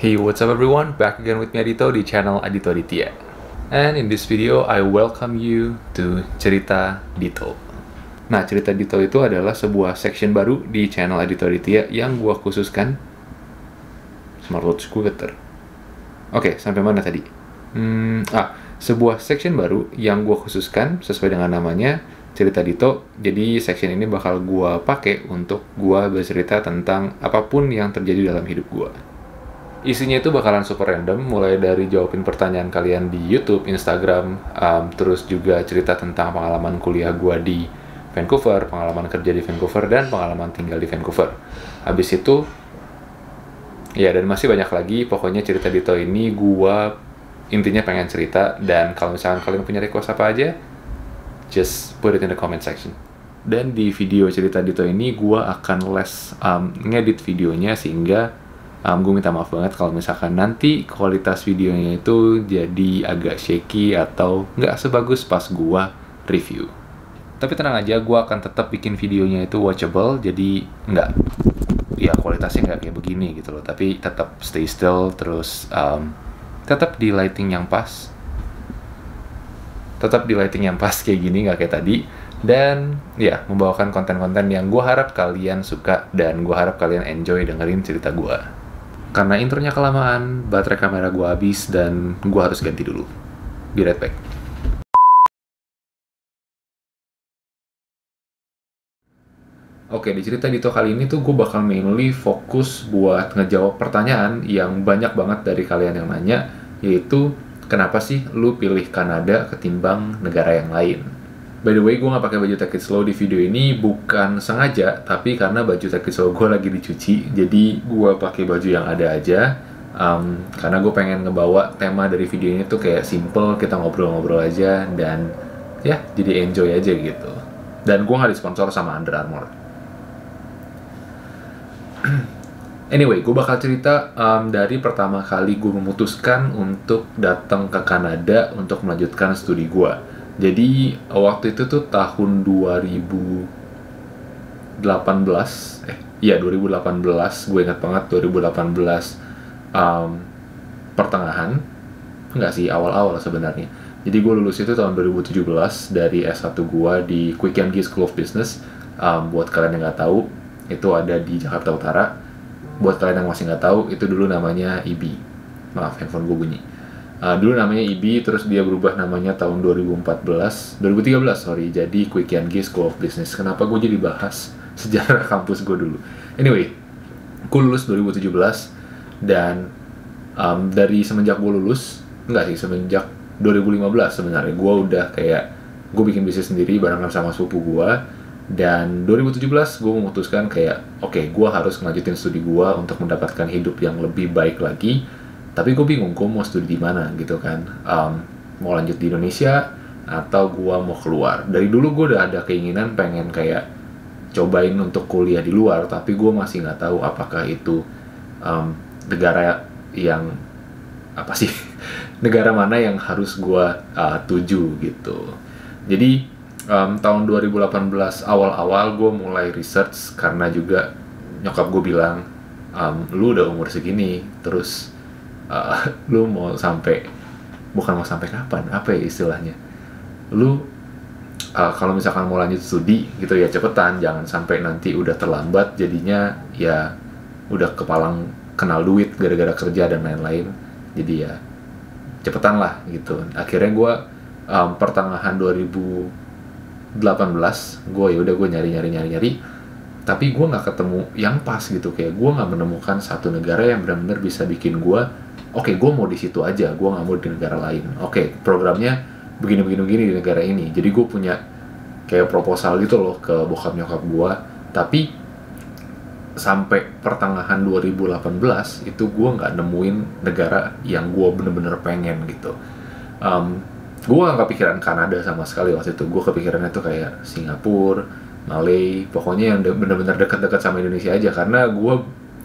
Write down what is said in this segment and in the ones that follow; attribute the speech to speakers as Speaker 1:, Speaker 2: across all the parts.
Speaker 1: Hey, what's up everyone? Back again with me Adito di channel Adito Aditya. And in this video, I welcome you to Cerita Dito. Nah, Cerita Dito itu adalah sebuah section baru di channel Adito Aditya yang gua khususkan. Smartwatch gue geter. Oke, sampai mana tadi? Sebuah section baru yang gua khususkan sesuai dengan namanya Cerita Dito. Jadi section ini bakal gua pakai untuk gua bercerita tentang apapun yang terjadi dalam hidup gua. Isinya itu bakalan super random, mulai dari jawabin pertanyaan kalian di YouTube, Instagram, terus juga cerita tentang pengalaman kuliah gue di Vancouver, pengalaman kerja di Vancouver, dan pengalaman tinggal di Vancouver. Habis itu, ya dan masih banyak lagi, pokoknya cerita Dito ini gue intinya pengen cerita, dan kalau misalkan kalian punya request apa aja, just put it in the comment section. Dan di video cerita Dito ini, gue akan ngedit videonya sehingga gue minta maaf banget kalau misalkan nanti kualitas videonya itu jadi agak shaky atau nggak sebagus pas gue review. Tapi tenang aja, gue akan tetap bikin videonya itu watchable, jadi ya kualitasnya nggak kayak begini gitu loh. Tapi tetap stay still, terus tetap di lighting yang pas. Tetap di lighting yang pas kayak gini, nggak kayak tadi. Dan ya, membawakan konten-konten yang gue harap kalian suka dan gue harap kalian enjoy dengerin cerita gue. Karena intronya kelamaan, baterai kamera gue habis, dan gue harus ganti dulu. Be right back. Oke, di cerita Dito kali ini tuh gue bakal mainly fokus buat ngejawab pertanyaan yang banyak banget dari kalian yang nanya, yaitu kenapa sih lu pilih Kanada ketimbang negara yang lain? By the way, gue nggak pakai baju Take It Slow di video ini bukan sengaja, tapi karena baju Take It Slow gue lagi dicuci, jadi gue pakai baju yang ada aja. Karena gue pengen ngebawa tema dari video ini tuh kayak simple, kita ngobrol-ngobrol aja, dan ya jadi enjoy aja gitu. Dan gue nggak disponsor sama Under Armour. Anyway, gue bakal cerita dari pertama kali gue memutuskan untuk datang ke Kanada untuk melanjutkan studi gue. Jadi waktu itu tuh tahun 2018, 2018, gue ingat banget 2018 pertengahan, enggak sih, awal-awal sebenarnya. Jadi gue lulus itu tahun 2017 dari S1 gue di Quick and Easy School of Business. Buat kalian yang nggak tahu, itu ada di Jakarta Utara. Buat kalian yang masih nggak tahu, itu dulu namanya IB. Maaf, handphone gue bunyi. Dulu namanya IB, terus dia berubah namanya tahun 2013, jadi Quick and Easy School of Business. Kenapa gue jadi bahas sejarah kampus gue dulu? Anyway, gue lulus 2017, dan dari semenjak gue lulus, semenjak 2015 sebenarnya, gue udah kayak, gue bikin bisnis sendiri barengan sama sepupu gue, dan 2017 gue memutuskan kayak, oke, gue harus ngelanjutin studi gue untuk mendapatkan hidup yang lebih baik lagi. Tapi gue bingung, gue mau studi di mana gitu kan. Mau lanjut di Indonesia atau gue mau keluar. Dari dulu gue udah ada keinginan pengen kayak cobain untuk kuliah di luar, tapi gue masih nggak tahu apakah itu negara yang negara mana yang harus gue tuju gitu. Jadi tahun 2018 awal-awal gue mulai research, karena juga nyokap gue bilang, lu udah umur segini, terus lu bukan mau sampai kapan, apa ya istilahnya, lu kalau misalkan mau lanjut studi gitu ya cepetan, jangan sampai nanti udah terlambat, jadinya ya udah kepalang kenal duit gara-gara kerja dan lain-lain. Jadi ya cepetan lah gitu. Akhirnya gue pertengahan 2018 gue nyari, tapi gue nggak ketemu yang pas gitu. Kayak gue nggak menemukan satu negara yang benar-benar bisa bikin gue, oke, gue mau di situ aja, gue nggak mau di negara lain. Oke, programnya begini di negara ini. Jadi gue punya kayak proposal gitu loh ke bokap nyokap gue. Tapi sampai pertengahan 2018 itu gue nggak nemuin negara yang gue bener-bener pengen gitu. Gue nggak kepikiran Kanada sama sekali waktu itu. Gue kepikirannya tuh kayak Singapura, Malay, pokoknya yang bener-bener dekat-dekat sama Indonesia aja. Karena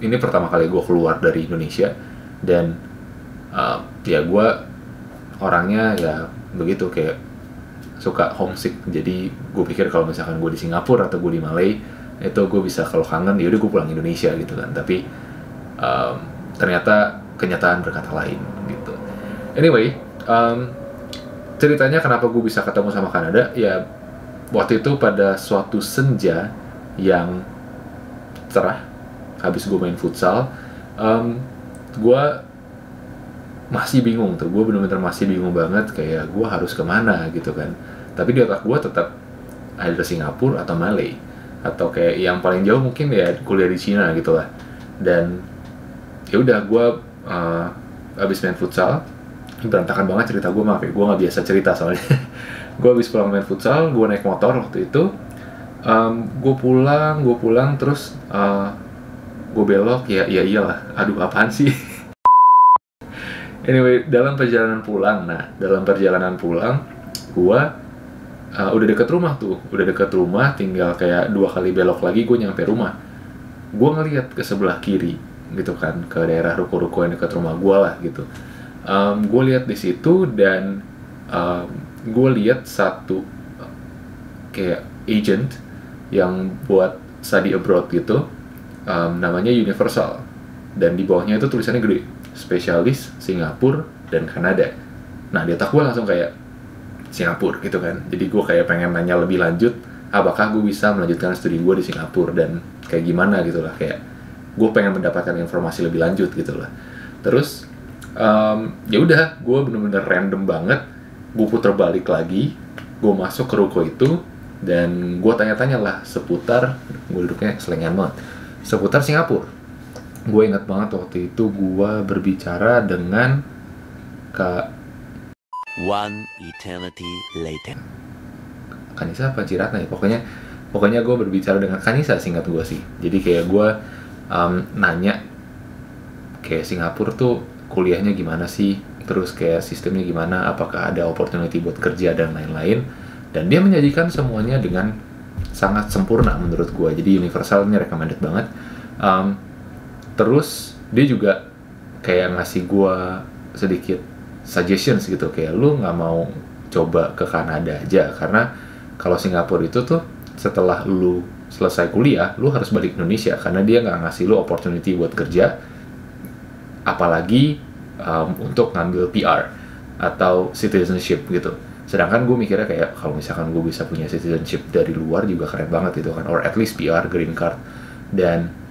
Speaker 1: ini pertama kali gue keluar dari Indonesia, dan ya gue orangnya ya begitu, kayak suka homesick. Jadi gue pikir kalau misalkan gue di Singapura atau gue di Malay, itu gue bisa, kalau kangen yaudah gue pulang Indonesia gitu kan. Tapi ternyata kenyataan berkata lain gitu. Anyway, ceritanya kenapa gue bisa ketemu sama Kanada, ya waktu itu pada suatu senja yang cerah, habis gue main futsal, gue masih bingung tuh, gue bener-bener masih bingung banget, kayak gue harus kemana gitu kan. Tapi di otak gue tetap ada Singapura atau Malay, atau kayak yang paling jauh mungkin ya kuliah di Cina gitu lah. Dan ya udah, gue abis main futsal, berantakan banget cerita gue, maaf ya, gue nggak biasa cerita soalnya. Gue abis pulang main futsal, gue naik motor waktu itu, gue pulang terus gue belok, ya iyalah, aduh apaan sih. Anyway, dalam perjalanan pulang, gue udah deket rumah, tinggal kayak 2 kali belok lagi gue nyampe rumah. Gue ngeliat ke sebelah kiri gitu kan, ke daerah ruko-ruko yang deket rumah gue lah gitu. Gue lihat di situ dan gue lihat satu kayak agent yang buat study abroad gitu, namanya Universal, dan di bawahnya itu tulisannya gede, spesialis Singapura dan Kanada. Nah di otak gue langsung kayak Singapura gitu kan, jadi gue kayak pengen nanya lebih lanjut, apakah gue bisa melanjutkan studi gue di Singapura dan kayak gimana gitu lah, kayak gue pengen mendapatkan informasi lebih lanjut gitu lah. Terus ya udah, gue bener-bener random banget, gue puter balik lagi, gue masuk ke ruko itu dan gue tanya-tanya lah seputar, gue duduknya selengean banget, seputar Singapura. Gue ingat banget waktu itu gue berbicara dengan Kak
Speaker 2: One eternity later.
Speaker 1: Kanisa apa Ciratna ya, pokoknya gue berbicara dengan Kanisa, singkat gue sih. Jadi kayak gue nanya kayak Singapura tuh kuliahnya gimana sih, terus kayak sistemnya gimana, apakah ada opportunity buat kerja dan lain-lain. Dan dia menyajikan semuanya dengan sangat sempurna menurut gue. Jadi Universal ini recommended banget. Terus dia juga kayak ngasih gue sedikit suggestions gitu, kayak lu nggak mau coba ke Kanada aja, karena kalau Singapura itu tuh setelah lu selesai kuliah lu harus balik ke Indonesia, karena dia nggak ngasih lu opportunity buat kerja, apalagi untuk ngambil PR atau citizenship gitu. Sedangkan gue mikirnya kayak kalau misalkan gue bisa punya citizenship dari luar juga keren banget itu kan, or at least PR, green card. Dan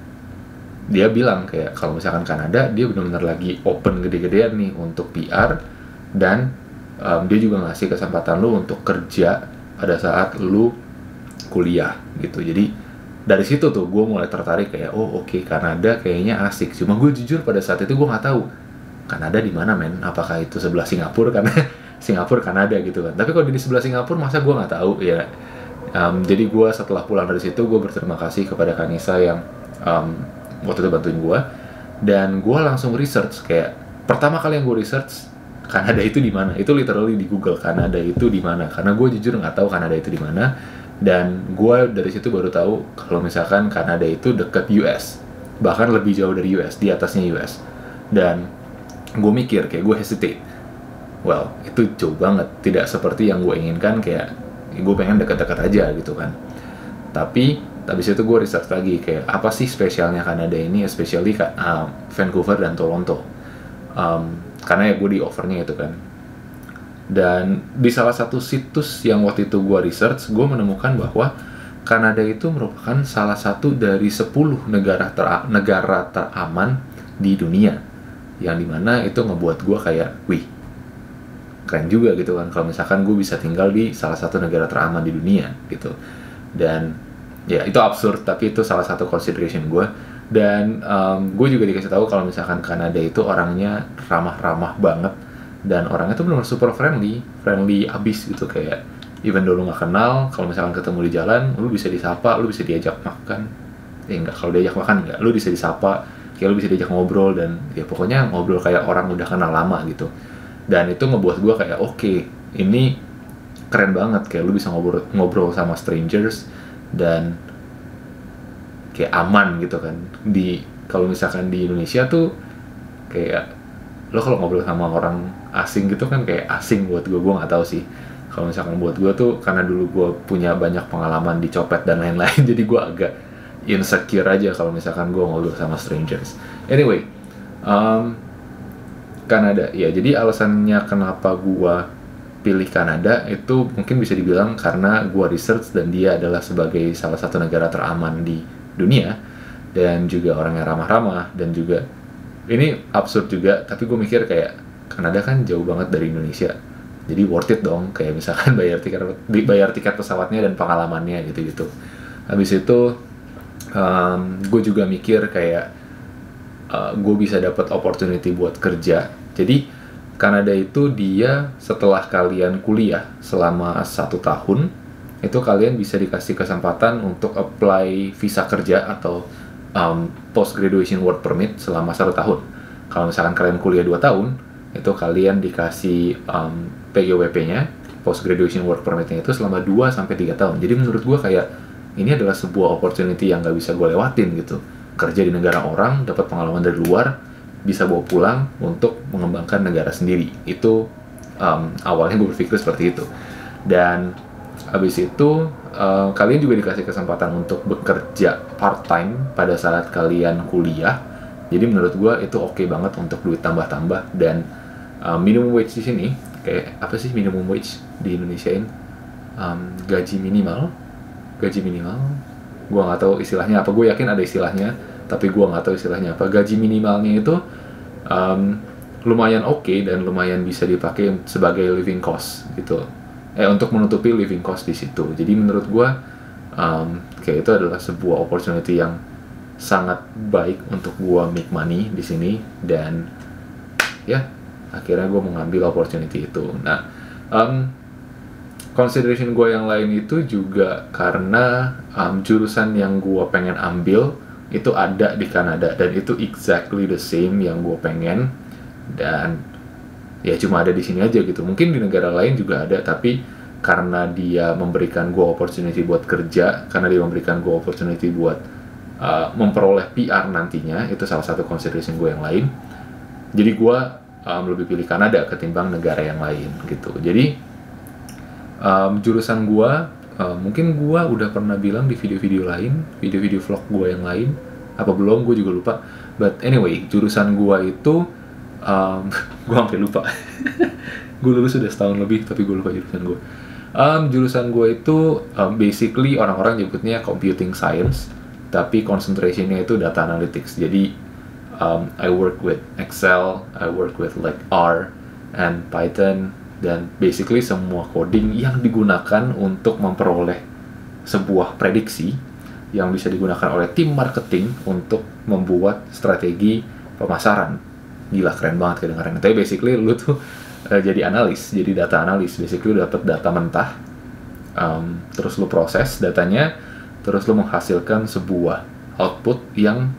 Speaker 1: dia bilang kayak kalau misalkan Kanada, dia benar-benar lagi open gede-gedean nih untuk PR, dan dia juga ngasih kesempatan lu untuk kerja pada saat lu kuliah gitu. Jadi dari situ tuh gue mulai tertarik kayak, oh oke, Kanada kayaknya asik. Cuma gue jujur pada saat itu gue nggak tahu Kanada di mana men, apakah itu sebelah Singapura, karena Singapura Kanada gitu kan. Tapi kalau di sebelah Singapura masa gue nggak tahu ya. Jadi gue setelah pulang dari situ gue berterima kasih kepada Kanisa yang waktu itu bantuin gue, dan gue langsung research. Kayak pertama kali yang gue research Kanada itu di mana, itu literally di Google, Kanada itu di mana, karena gue jujur nggak tahu Kanada itu di mana. Dan gue dari situ baru tahu kalau misalkan Kanada itu dekat US, bahkan lebih jauh dari US, di atasnya US. Dan gue mikir kayak, gue hesitate, well itu jauh banget, tidak seperti yang gue inginkan, kayak gue pengen dekat-dekat aja gitu kan. Tapi habis itu gue research lagi kayak apa sih spesialnya Kanada ini, especially Vancouver dan Toronto, karena ya gue di offernya itu kan. Dan di salah satu situs yang waktu itu gue research, gue menemukan bahwa Kanada itu merupakan salah satu dari 10 negara teraman di dunia, yang dimana itu ngebuat gue kayak, wih keren juga gitu kan kalau misalkan gue bisa tinggal di salah satu negara teraman di dunia gitu. Dan ya itu absurd, tapi itu salah satu consideration gue. Dan gue juga dikasih tahu kalau misalkan Kanada itu orangnya ramah-ramah banget, dan orangnya tuh benar-benar super friendly abis gitu. Kayak even dulu nggak kenal, kalau misalkan ketemu di jalan lu bisa disapa, lu bisa diajak makan, enggak, kalau diajak makan enggak, lu bisa disapa, kayak lu bisa diajak ngobrol, dan ya pokoknya ngobrol kayak orang udah kenal lama gitu. Dan itu ngebuat gue kayak oke, ini keren banget, kayak lu bisa ngobrol sama strangers dan kayak aman gitu kan. Kalau misalkan di Indonesia tuh kayak lo kalau ngobrol sama orang asing gitu kan kayak asing buat gue nggak tahu sih. Kalau misalkan buat gue tuh karena dulu gue punya banyak pengalaman dicopet dan lain-lain, jadi gue agak insecure aja kalau misalkan gue ngobrol sama strangers. Anyway, Kanada, ya. Jadi alasannya kenapa gua pilih Kanada itu mungkin bisa dibilang karena gua research dan dia adalah sebagai salah satu negara teraman di dunia dan juga orangnya ramah-ramah dan juga ini absurd juga, tapi gue mikir kayak Kanada kan jauh banget dari Indonesia, jadi worth it dong, kayak misalkan bayar tiket pesawatnya dan pengalamannya gitu-gitu. Habis itu gue juga mikir kayak gue bisa dapat opportunity buat kerja. Jadi Kanada itu dia setelah kalian kuliah selama 1 tahun, itu kalian bisa dikasih kesempatan untuk apply visa kerja atau post graduation work permit selama 1 tahun. Kalau misalkan kalian kuliah 2 tahun, itu kalian dikasih PGWP-nya, post graduation work permit-nya itu selama 2-3 tahun. Jadi menurut gue kayak ini adalah sebuah opportunity yang gak bisa gue lewatin gitu. Kerja di negara orang, dapat pengalaman dari luar, bisa bawa pulang untuk mengembangkan negara sendiri. Itu awalnya gue berpikir seperti itu. Dan habis itu kalian juga dikasih kesempatan untuk bekerja part-time pada saat kalian kuliah. Jadi menurut gue itu oke banget untuk duit tambah-tambah. Dan minimum wage di sini, kayak apa sih minimum wage di Indonesiain? Gaji minimal, gue nggak tahu istilahnya apa. Gue yakin ada istilahnya, tapi gue nggak tahu istilahnya apa. Gaji minimalnya itu lumayan oke dan lumayan bisa dipakai sebagai living cost gitu. Untuk menutupi living cost di situ. Jadi menurut gue kayak itu adalah sebuah opportunity yang sangat baik untuk gue make money di sini, dan ya akhirnya gue mengambil opportunity itu. Nah, consideration gue yang lain itu juga karena jurusan yang gue pengen ambil itu ada di Kanada dan itu exactly the same yang gue pengen, dan ya cuma ada di sini aja gitu. Mungkin di negara lain juga ada, tapi karena dia memberikan gue opportunity buat kerja, karena dia memberikan gue opportunity buat memperoleh PR nantinya, itu salah satu consideration gue yang lain. Jadi gue lebih pilih Kanada ketimbang negara yang lain gitu. Jadi jurusan gue, mungkin gue udah pernah bilang di video-video lain, video-video vlog gue yang lain, apa belum gue juga lupa. But anyway, jurusan gue itu gue hampir lupa. Gue lulus sudah setahun lebih tapi gue lupa jurusan gue. Jurusan gue itu basically orang-orang nyebutnya computing science, tapi concentrationnya itu data analytics. Jadi I work with Excel, I work with like R and Python, dan basically semua coding yang digunakan untuk memperoleh sebuah prediksi yang bisa digunakan oleh tim marketing untuk membuat strategi pemasaran. Gila, keren banget kedengarannya. Tapi basically lu tuh jadi analis, jadi data analis. Basically lu dapet data mentah, terus lu proses datanya, terus lu menghasilkan sebuah output yang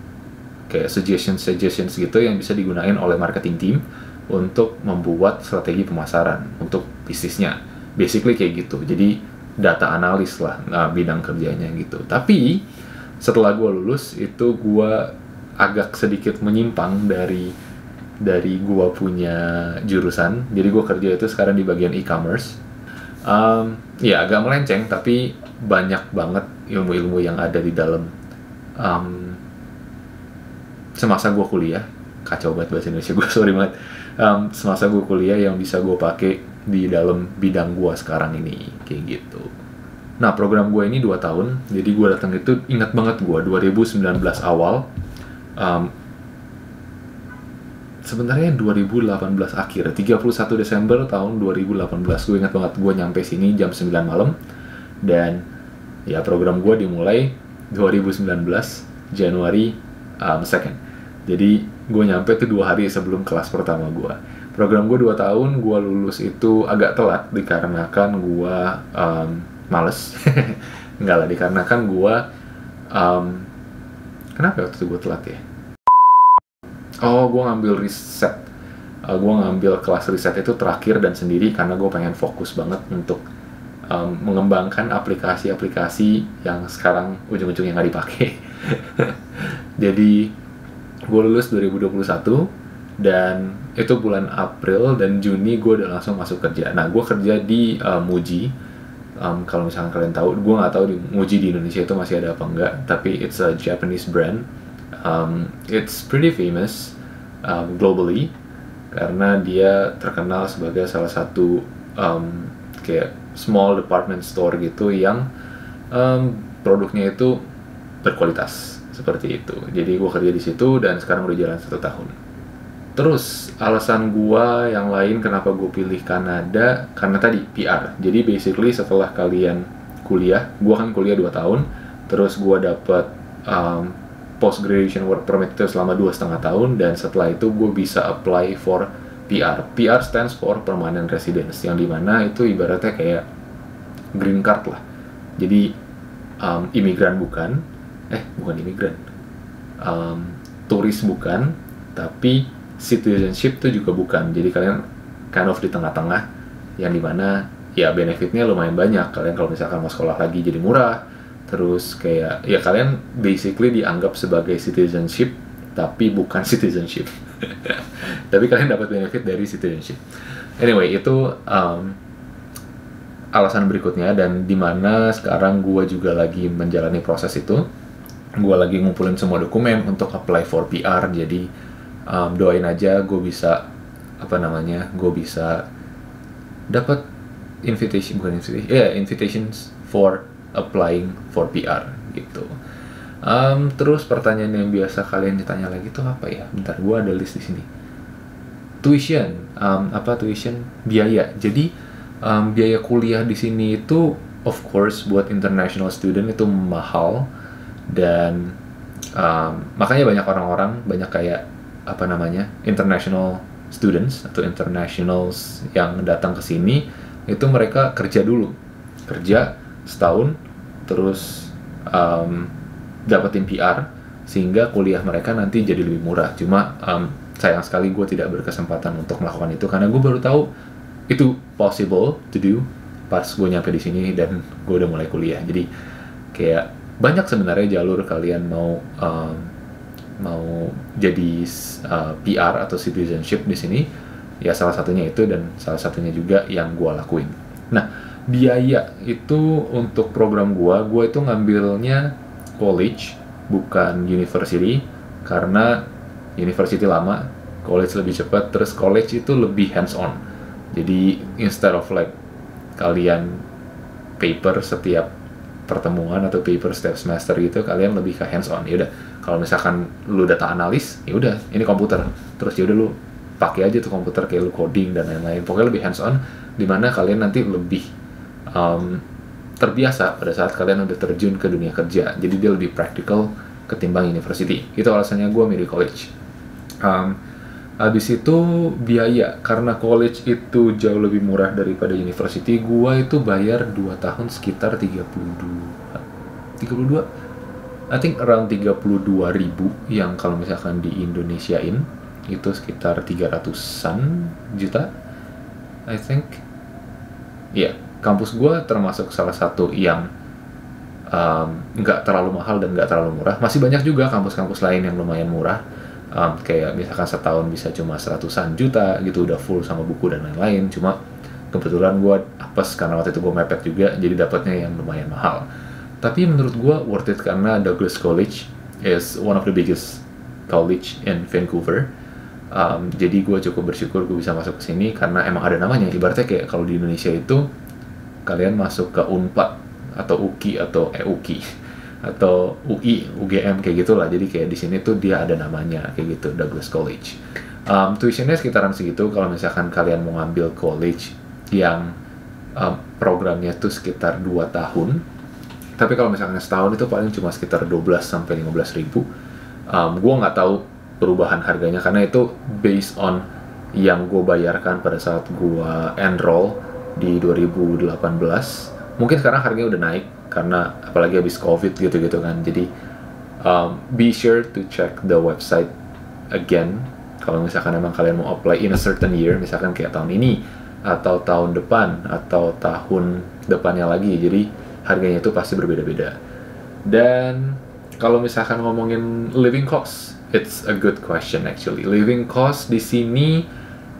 Speaker 1: kayak suggestions gitu yang bisa digunain oleh marketing team untuk membuat strategi pemasaran untuk bisnisnya. Basically kayak gitu. Jadi data analis lah bidang kerjanya gitu. Tapi setelah gue lulus itu gue agak sedikit menyimpang dari gue punya jurusan. Jadi gue kerja itu sekarang di bagian e-commerce. Ya agak melenceng, tapi banyak banget ilmu-ilmu yang ada di dalam. Semasa gue kuliah, kacau banget bahasa Indonesia gue, sorry banget. Semasa gue kuliah yang bisa gue pakai di dalam bidang gue sekarang ini, kayak gitu. Nah, program gue ini 2 tahun, jadi gue datang itu, ingat banget gue, 2019 awal, sebenarnya 2018 akhir, 31 Desember tahun 2018, gue ingat banget, gue nyampe sini jam 9 malam, dan ya program gue dimulai 2019, Januari 2nd. Jadi gue nyampe tuh 2 hari sebelum kelas pertama gue. Program gue 2 tahun, gue lulus itu agak telat dikarenakan gue males. Enggak lah, dikarenakan gue kenapa waktu itu gue telat ya? Oh, gue ngambil riset. Gue ngambil kelas riset itu terakhir dan sendiri karena gue pengen fokus banget untuk mengembangkan aplikasi-aplikasi yang sekarang ujung-ujungnya nggak dipakai. Jadi gue lulus 2021 dan itu bulan April dan Juni gue udah langsung masuk kerja. Nah, gue kerja di Muji. Kalau misalnya kalian tahu, gue nggak tahu di Muji di Indonesia itu masih ada apa enggak, tapi it's a Japanese brand. It's pretty famous globally karena dia terkenal sebagai salah satu kayak small department store gitu yang produknya itu berkualitas seperti itu. Jadi gue kerja di situ dan sekarang udah jalan 1 tahun. Terus alasan gue yang lain kenapa gue pilih Kanada karena tadi PR. Jadi basically setelah kalian kuliah, gue kan kuliah 2 tahun, terus gue dapet post graduation work permit itu selama 2,5 tahun, dan setelah itu gue bisa apply for PR. PR stands for permanent residence, yang dimana itu ibaratnya kayak green card lah. Jadi imigran bukan imigran, turis bukan, tapi citizenship itu juga bukan. Jadi kalian kind of di tengah-tengah, yang dimana ya benefitnya lumayan banyak. Kalian kalau misalkan mau sekolah lagi jadi murah, terus kayak ya kalian basically dianggap sebagai citizenship tapi bukan citizenship. Tapi kalian dapat benefit dari citizenship. Anyway, itu alasan berikutnya, dan dimana sekarang gue juga lagi menjalani proses itu. Gue lagi ngumpulin semua dokumen untuk apply for PR. Jadi doain aja gue bisa gue bisa dapat invitations for applying for PR gitu. Terus pertanyaan yang biasa kalian ditanya lagi tuh apa ya? Bentar, gue ada list di sini. Tuition, tuition? Biaya. Jadi biaya kuliah di sini itu of course buat international student itu mahal, dan makanya banyak orang-orang kayak international students atau internationals yang datang ke sini itu mereka kerja setahun, terus dapetin PR sehingga kuliah mereka nanti jadi lebih murah. Cuma sayang sekali gue tidak berkesempatan untuk melakukan itu karena gue baru tahu itu possible to do pas gue nyampe di sini dan gue udah mulai kuliah. Jadi kayak banyak sebenarnya jalur kalian mau jadi PR atau citizenship di sini. Ya salah satunya itu, dan salah satunya juga yang gue lakuin. Nah, biaya itu untuk program gue itu ngambilnya college bukan university, karena university lama, college lebih cepat, terus college itu lebih hands on. Jadi instead of like kalian paper setiap pertemuan atau paper setiap semester gitu, kalian lebih ke hands on. Ya udah, kalau misalkan lu data analis, ya udah ini komputer, terus ya udah lu pakai aja tuh komputer, kayak lu coding dan lain-lain. Pokoknya lebih hands on, dimana kalian nanti lebih terbiasa pada saat kalian udah terjun ke dunia kerja. Jadi dia lebih practical ketimbang university. Itu alasannya gue milih college. Habis itu biaya, karena college itu jauh lebih murah daripada university. Gue itu bayar 2 tahun sekitar 32 I think around 32.000, yang kalau misalkan di Indonesiain itu sekitar 300-an juta I think. Iya, kampus gue termasuk salah satu yang nggak terlalu mahal dan nggak terlalu murah. Masih banyak juga kampus-kampus lain yang lumayan murah, kayak misalkan setahun bisa cuma 100-an juta gitu, udah full sama buku dan lain-lain. Cuma kebetulan gue apes karena waktu itu gue mepet juga, jadi dapatnya yang lumayan mahal. Tapi menurut gue worth it karena Douglas College is one of the biggest college in Vancouver. Jadi gue cukup bersyukur gue bisa masuk ke sini karena emang ada namanya. Ibaratnya kayak kalau di Indonesia itu kalian masuk ke Unpad atau UKI atau UKI atau UI, UGM kayak gitulah. Jadi kayak di sini tuh dia ada namanya kayak gitu, Douglas College. Tuitionnya sekitaran segitu kalau misalkan kalian mau ngambil college yang programnya tuh sekitar 2 tahun. Tapi kalau misalkan setahun itu paling cuma sekitar 12 sampai 15 ribu. Gue nggak tahu perubahan harganya karena itu based on yang gue bayarkan pada saat gue enroll di 2018. Mungkin sekarang harganya udah naik karena apalagi habis COVID gitu-gitu kan. Jadi be sure to check the website again kalau misalkan emang kalian mau apply in a certain year, misalkan kayak tahun ini atau tahun depan atau tahun depannya lagi. Jadi harganya itu pasti berbeda-beda. Dan kalau misalkan ngomongin living cost, it's a good question actually. Living cost di sini,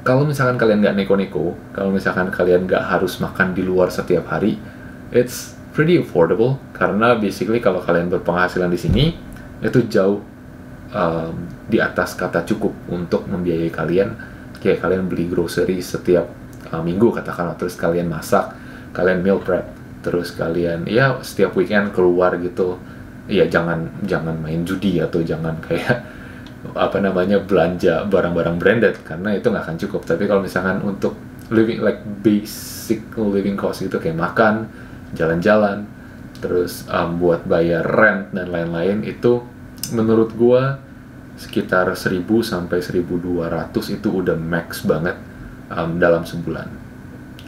Speaker 1: kalau misalkan kalian nggak neko-neko, kalau misalkan kalian nggak harus makan di luar setiap hari, it's pretty affordable. Karena basically kalau kalian berpenghasilan di sini, itu jauh di atas kata cukup untuk membiayai kalian kayak kalian beli grocery setiap minggu katakanlah, terus kalian masak, kalian meal prep, terus kalian ya setiap weekend keluar gitu. Ya jangan main judi atau jangan kayak apa namanya belanja barang-barang branded, karena itu nggak akan cukup. Tapi kalau misalkan untuk living like basic living cost gitu, kayak makan, jalan-jalan, terus buat bayar rent dan lain-lain, itu menurut gua sekitar 1.000 sampai 1.200 itu udah max banget dalam sebulan.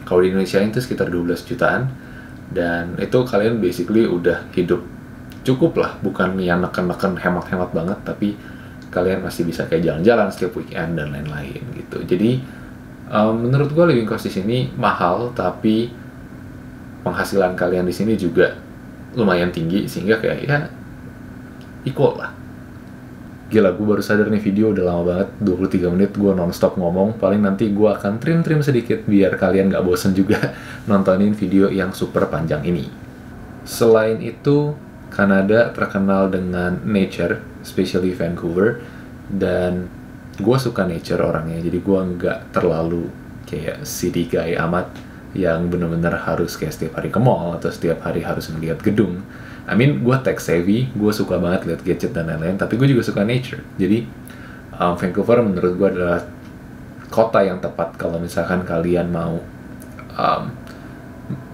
Speaker 1: Kalau di Indonesia itu sekitar 12 jutaan, dan itu kalian basically udah hidup cukup lah, bukan yang neken-neken hemat-hemat banget, tapi kalian masih bisa kayak jalan-jalan setiap weekend dan lain-lain gitu. Jadi menurut gue living cost di sini mahal, tapi penghasilan kalian di sini juga lumayan tinggi, sehingga kayak ya equal lah. Gila, gue baru sadar nih video udah lama banget, 23 menit gue nonstop ngomong. Paling nanti gue akan trim sedikit biar kalian gak bosen juga nontonin video yang super panjang ini. Selain itu, Kanada terkenal dengan nature, especially Vancouver, dan gue suka nature orangnya, jadi gue nggak terlalu kayak city guy amat yang bener-bener harus kayak setiap hari ke mall atau setiap hari harus melihat gedung. I mean, gue tech savvy, gue suka banget lihat gadget dan lain-lain, tapi gue juga suka nature. Jadi Vancouver menurut gue adalah kota yang tepat kalau misalkan kalian mau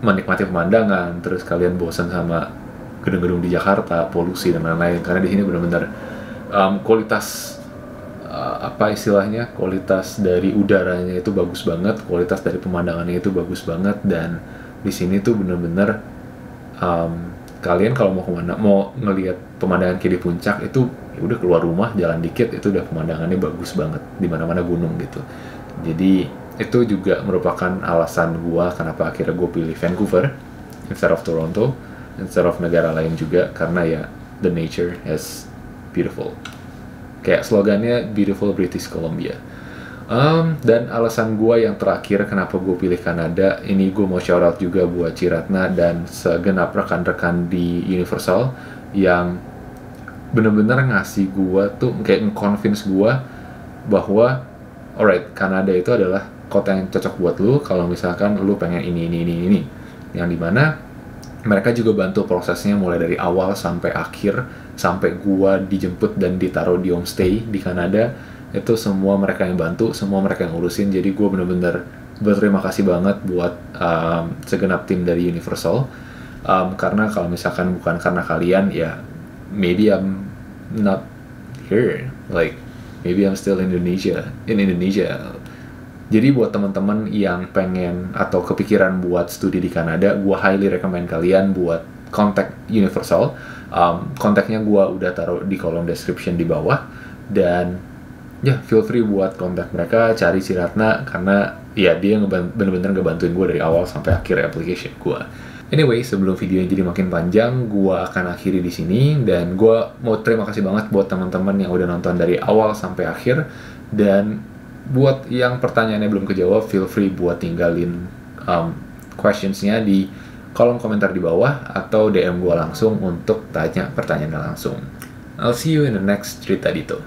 Speaker 1: menikmati pemandangan, terus kalian bosan sama gedung-gedung di Jakarta, polusi dan lain-lain, karena di sini benar-benar kualitas apa istilahnya, kualitas dari udaranya itu bagus banget, kualitas dari pemandangannya itu bagus banget, dan di sini tuh benar-benar kalian kalau mau kemana, mau ngelihat pemandangan kayak di puncak itu ya udah keluar rumah jalan dikit itu udah pemandangannya bagus banget, di mana-mana gunung gitu. Jadi itu juga merupakan alasan gua kenapa akhirnya gue pilih Vancouver instead of Toronto, instead of negara lain juga, karena ya the nature is beautiful. Kayak slogannya Beautiful British Columbia. Dan alasan gue yang terakhir kenapa gue pilih Kanada, ini gue mau shout out juga buat Ciratna dan segenap rekan-rekan di Universal yang bener-bener ngasih gue tuh kayak nge-convince gue bahwa alright, Kanada itu adalah kota yang cocok buat lu kalau misalkan lu pengen ini. Yang dimana mereka juga bantu prosesnya mulai dari awal sampai akhir, sampai gua dijemput dan ditaruh di homestay di Kanada. Itu semua mereka yang bantu, semua mereka yang ngurusin. Jadi gua bener-bener berterima kasih banget buat segenap tim dari Universal. Karena kalau misalkan bukan karena kalian, ya maybe I'm not here, like maybe I'm still in Indonesia. Jadi buat teman-teman yang pengen atau kepikiran buat studi di Kanada, gue highly recommend kalian buat kontak Universal. Kontaknya gue udah taruh di kolom description di bawah, dan ya feel free buat kontak mereka, cari Ciratna, karena ya dia bener-bener ngebantuin gue dari awal sampai akhir application gue. Anyway, sebelum videonya jadi makin panjang, gue akan akhiri di sini, dan gue mau terima kasih banget buat teman-teman yang udah nonton dari awal sampai akhir. Dan buat yang pertanyaannya belum kejawab, feel free buat tinggalin questionsnya di kolom komentar di bawah atau DM gue langsung untuk tanya pertanyaannya langsung. I'll see you in the next cerita Dito.